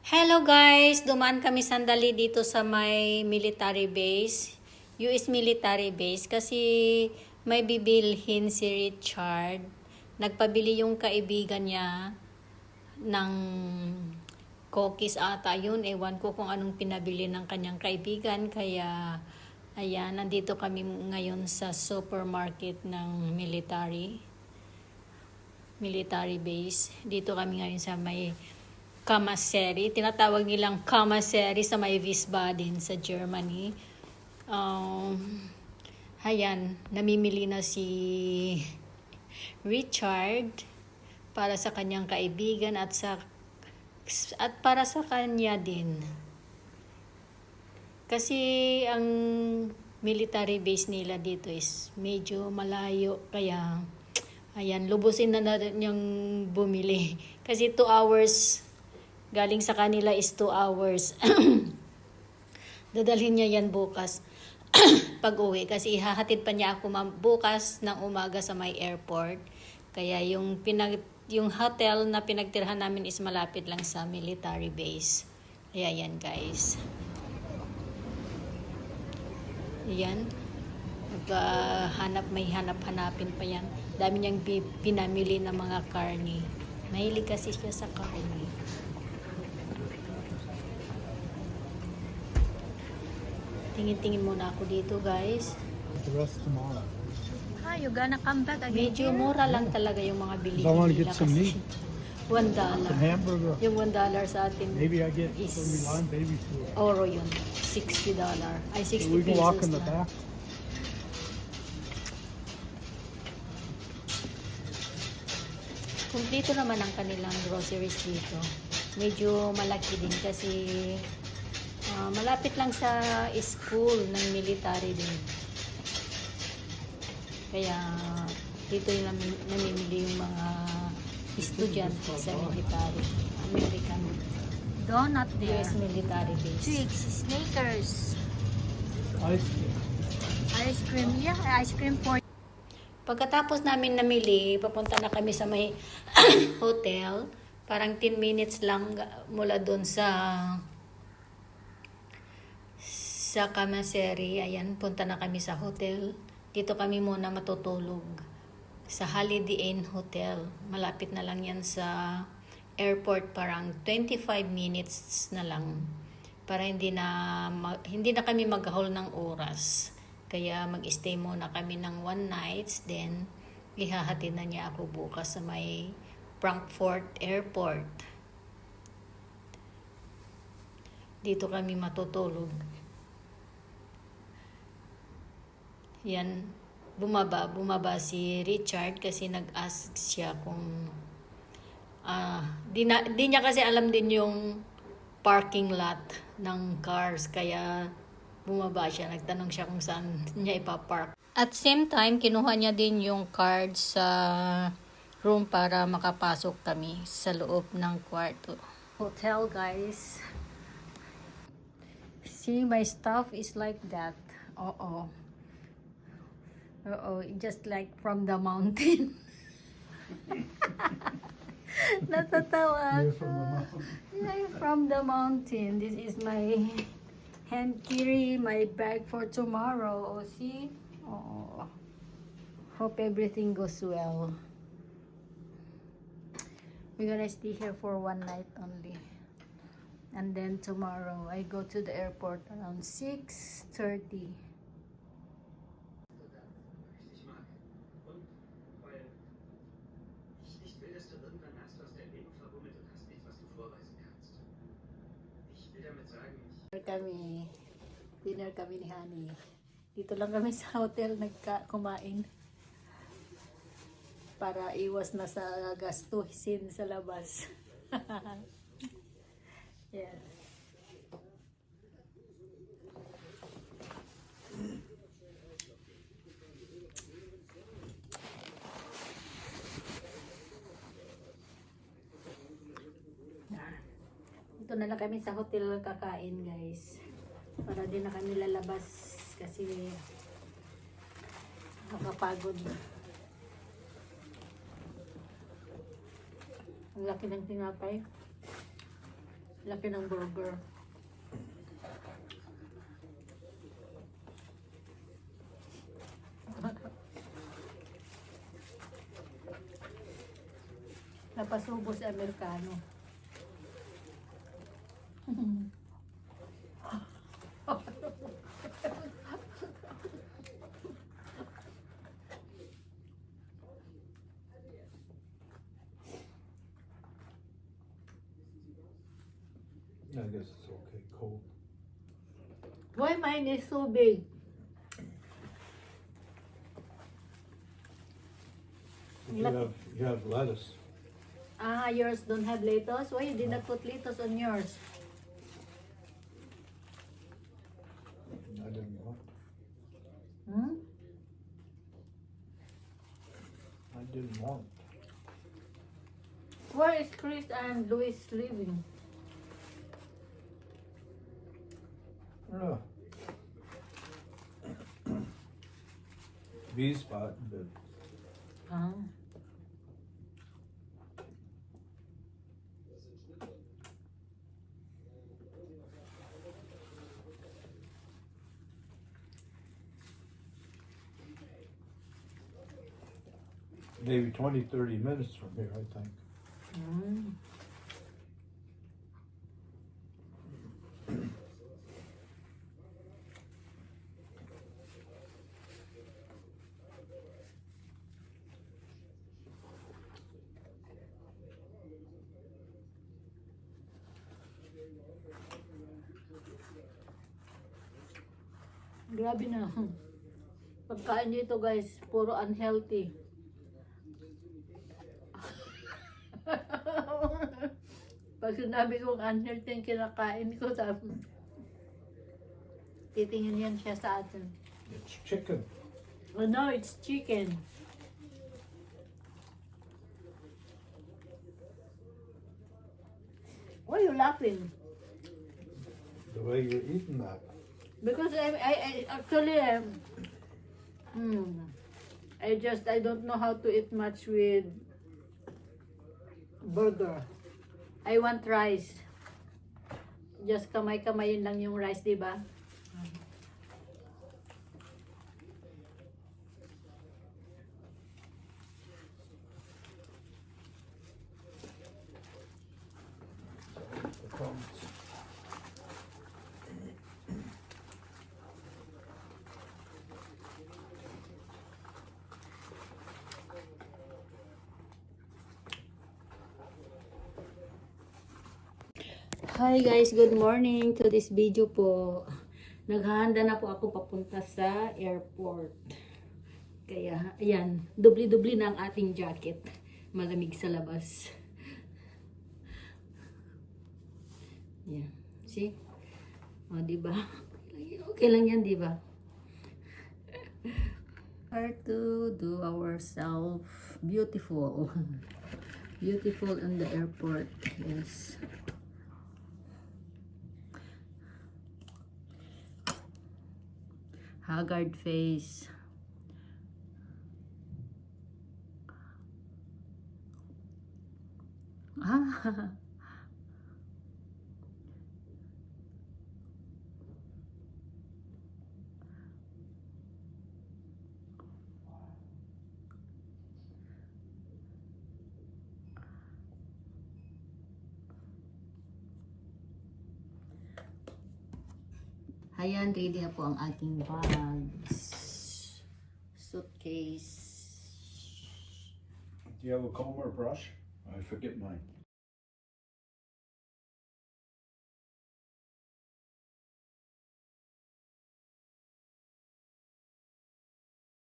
Hello guys! Dumaan kami sandali dito sa may military base, US military base, kasi may bibilhin si Richard. Nagpabili yung kaibigan niya ng cookies ata yun. Ewan ko kung anong pinabili ng kanyang kaibigan. Kaya, ayan, nandito kami ngayon sa supermarket ng military base. Dito kami ngayon sa may Kamaseri. Tinatawag nilang Kamaseri sa may Wiesbaden sa Germany. Ayan, namimili na si Richard para sa kanyang kaibigan at para sa kanya din. Kasi ang military base nila dito is medyo malayo, kaya ayan, lubusin na natin yung bumili. Kasi 2 hours galing sa kanila is 2 hours. Dadalhin niya yan bukas pag uwi. Kasi ihahatid pa niya ako bukas ng umaga sa may airport. Kaya yung hotel na pinagtirhan namin is malapit lang sa military base. Kaya yan guys. Yan. Hanapin pa yan. Dami niyang pinamili ng mga karne. Mahilig kasi siya sa karne. Tingin-tingin muna ako dito guys. The rest tomorrow. You gonna come back again? Medyo here? mura lang talaga yung mga I bilihin want to nila get some kasi. meat, $1. some hamburger. Yung $1 sa atin. Maybe I get is some Milan baby food. Oro yun. $60. Ay, 60 So we can walk pesos in the lang. back. Kumplito naman ang kanilang groceries dito. Medyo malaki din kasi malapit lang sa school ng military din. Kaya dito yung namimili yung mga estudyante sa military. American. Donut there. US military base. Twix, Snickers, Ice cream. ice cream. Yeah, ice cream for Pagkatapos namin namili, papunta na kami sa may hotel. Parang 10 minutes lang mula doon sa Kamaseri. Ayan, punta na kami sa hotel. Dito kami muna matutulog sa Holiday Inn Hotel. Malapit na lang yan sa airport, parang 25 minutes na lang. Para hindi na kami mag-haul ng oras. Kaya mag-stay muna kami ng 1 night, then ihahatid na niya ako bukas sa may Frankfurt Airport. Dito kami matutulog. Yan, bumaba si Richard kasi nag-ask siya kung di niya kasi alam din yung parking lot ng cars, kaya bumaba siya, nagtanong siya kung saan niya ipapark. At same time, kinuha niya din yung card sa room para makapasok kami sa loob ng kwarto. Hotel guys. See, my stuff is like that. Oo, just like from the mountain. Natatawa You're ako. from the mountain. I'm from the mountain. This is my hand carry, my bag for tomorrow. Oh, see? Oh, hope everything goes well. We're gonna stay here for 1 night only. And then tomorrow, I go to the airport around 6:30. Ich mag. Und weil ich nicht will, dass du irgendwann hast, was dein Leben verbummelt und hast nichts, was du vorweisen kannst. Ich will damit sagen, Dinner kami ni Honey. Dito lang kami sa hotel kumain. Para iwas na sa gastusin sa labas. Yeah. Ito na lang kami sa hotel kakain guys. Para din na kami lalabas kasi nakapagod. Ang laki ng tinapay. Laki ng burger. Napasubo si Amerikano. I guess it's okay. Cold. Why mine is so big? You have lettuce. Ah, yours don't have lettuce? Why you did not put lettuce on yours? I didn't want. Hmm? I didn't want. Where is Chris and Luis living? Oh. B spot, but Ah. maybe 20-30 minutes from here, I think. Hmm. Grabe na. Pagkain dito guys, puro unhealthy. Pag sinabi kong unhealthy yung kinakain ko, sabi, titingin yan siya sa atin. It's chicken. Oh no, it's chicken. Why are you laughing? The way you're eating that. Because I actually, I don't know how to eat much with burger. I want rice. Just kamay-kamayin lang yung rice, di ba? The crumbs. Hi guys, good morning to this video po. Naghahanda na po ako papunta sa airport. Kaya, ayan, dubli-dubli na ang ating jacket. Malamig sa labas. Yan. See? O, diba? Okay lang yan, diba? Hard to do ourselves beautiful. Beautiful in the airport. Yes. Haggard face. Ah. Ayan, ready na po ang ating bags. Suitcase. Do you have a comb or brush? I forget mine.